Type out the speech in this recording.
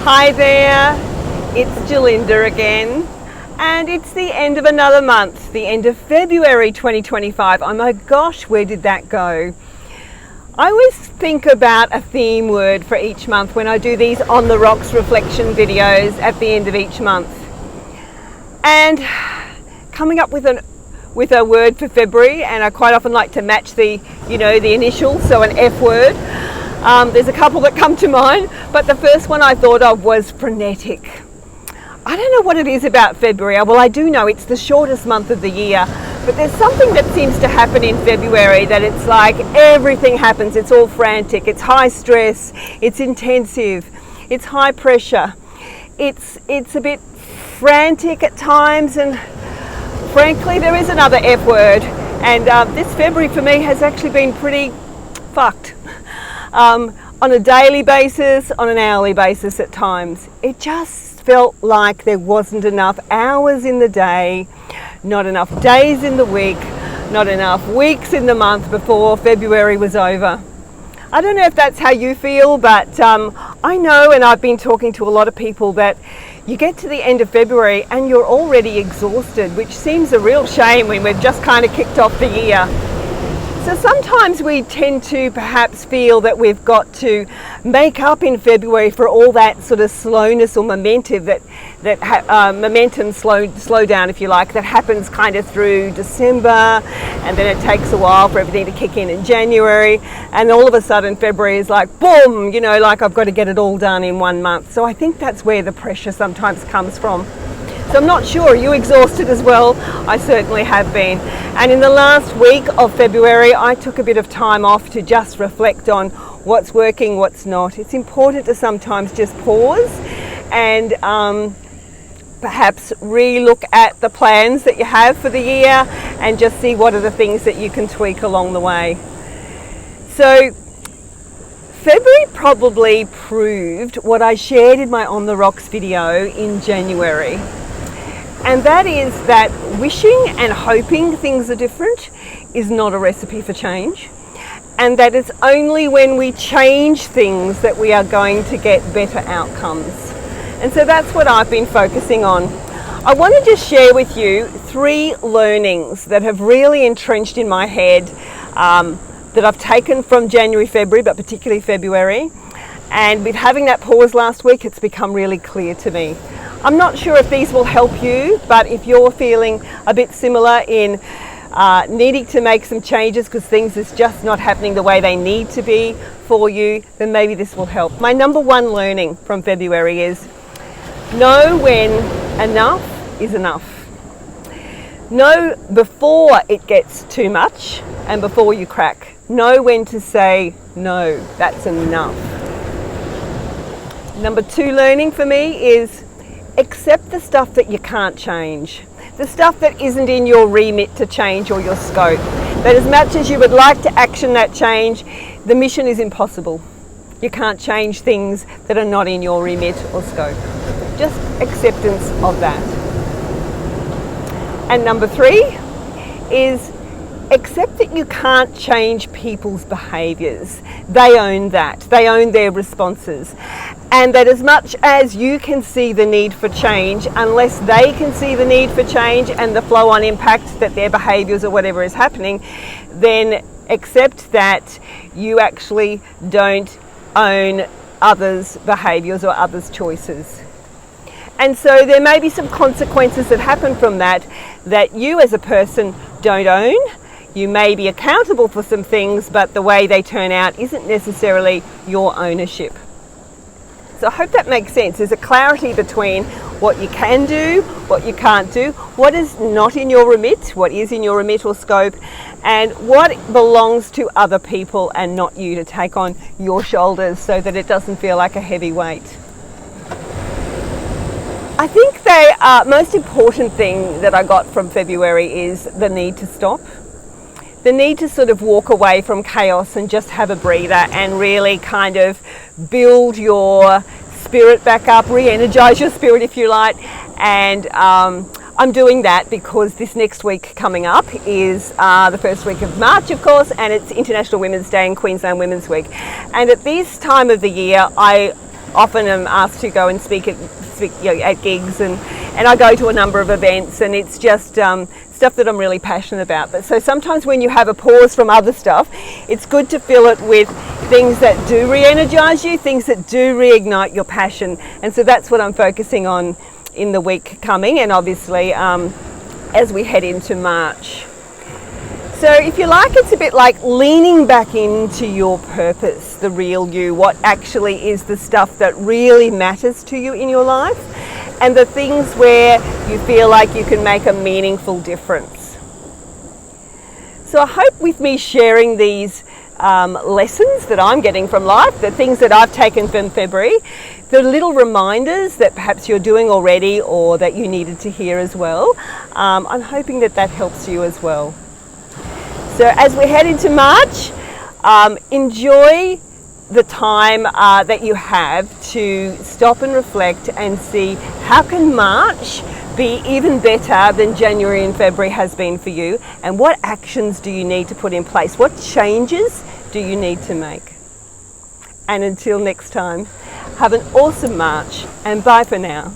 Hi there, it's Jilinda again, and it's the end of another month, the end of February 2025. Oh my gosh, where did that go? I always think about a theme word for each month when I do these on the rocks reflection videos at the end of each month. And coming up with a word for February, and I quite often like to match the initials, so an F word. There's a couple that come to mind, but the first one I thought of was frenetic. I don't know what it is about February. Well, I do know it's the shortest month of the year, but there's something that seems to happen in February that it's like everything happens. It's all frantic. It's high stress. It's intensive. It's high pressure. It's a bit frantic at times, and frankly, there is another F word. And this February for me has actually been pretty fucked. On a daily basis, on an hourly basis at times. It just felt like there wasn't enough hours in the day, not enough days in the week, not enough weeks in the month before February was over. I don't know if that's how you feel, but I know, and I've been talking to a lot of people, that you get to the end of February and you're already exhausted, which seems a real shame when we've just kind of kicked off the year. So sometimes we tend to perhaps feel that we've got to make up in February for all that sort of slowness or momentum slow down, if you like, that happens kind of through December, and then it takes a while for everything to kick in January, and all of a sudden February is like boom, like I've got to get it all done in 1 month. So I think that's where the pressure sometimes comes from. So I'm not sure, are you exhausted as well? I certainly have been. And in the last week of February, I took a bit of time off to just reflect on what's working, what's not. It's important to sometimes just pause and perhaps re-look at the plans that you have for the year and just see what are the things that you can tweak along the way. So February probably proved what I shared in my On the Rocks video in January. And that is that wishing and hoping things are different is not a recipe for change. And that it's only when we change things that we are going to get better outcomes. And so that's what I've been focusing on. I want to just share with you 3 learnings that have really entrenched in my head that I've taken from January, February, but particularly February. And with having that pause last week, it's become really clear to me. I'm not sure if these will help you, but if you're feeling a bit similar in needing to make some changes because things is just not happening the way they need to be for you, then maybe this will help. My number 1 learning from February is know when enough is enough. Know before it gets too much and before you crack. Know when to say no, that's enough. Number 2 learning for me is accept the stuff that you can't change, the stuff that isn't in your remit to change or your scope. That as much as you would like to action that change, the mission is impossible. You can't change things that are not in your remit or scope. Just acceptance of that. And number 3 is accept that you can't change people's behaviours. They own that. They own their responses. And that as much as you can see the need for change, unless they can see the need for change and the flow-on impact that their behaviours or whatever is happening, then accept that you actually don't own others' behaviours or others' choices. And so there may be some consequences that happen from that you as a person don't own. You may be accountable for some things, but the way they turn out isn't necessarily your ownership. So I hope that makes sense. There's a clarity between what you can do, what you can't do, what is not in your remit, what is in your remit or scope, and what belongs to other people and not you to take on your shoulders so that it doesn't feel like a heavy weight. I think the most important thing that I got from February is the need to stop. The need to sort of walk away from chaos and just have a breather and really kind of build your spirit back up, re-energise your spirit if you like. And I'm doing that because this next week coming up is the first week of March, of course, and it's International Women's Day and Queensland Women's Week. And at this time of the year, I often am asked to go and speak at gigs, and I go to a number of events, and it's just stuff that I'm really passionate about. But so sometimes when you have a pause from other stuff, it's good to fill it with things that do re-energise you, things that do reignite your passion. And so that's what I'm focusing on in the week coming, and obviously as we head into March. So if you like, it's a bit like leaning back into your purpose, the real you, what actually is the stuff that really matters to you in your life, and the things where you feel like you can make a meaningful difference. So I hope with me sharing these lessons that I'm getting from life, the things that I've taken from February, the little reminders that perhaps you're doing already or that you needed to hear as well, I'm hoping that that helps you as well. So as we head into March, enjoy the time that you have to stop and reflect and see how can March be even better than January and February has been for you, and what actions do you need to put in place? What changes do you need to make? And until next time, have an awesome March, and bye for now.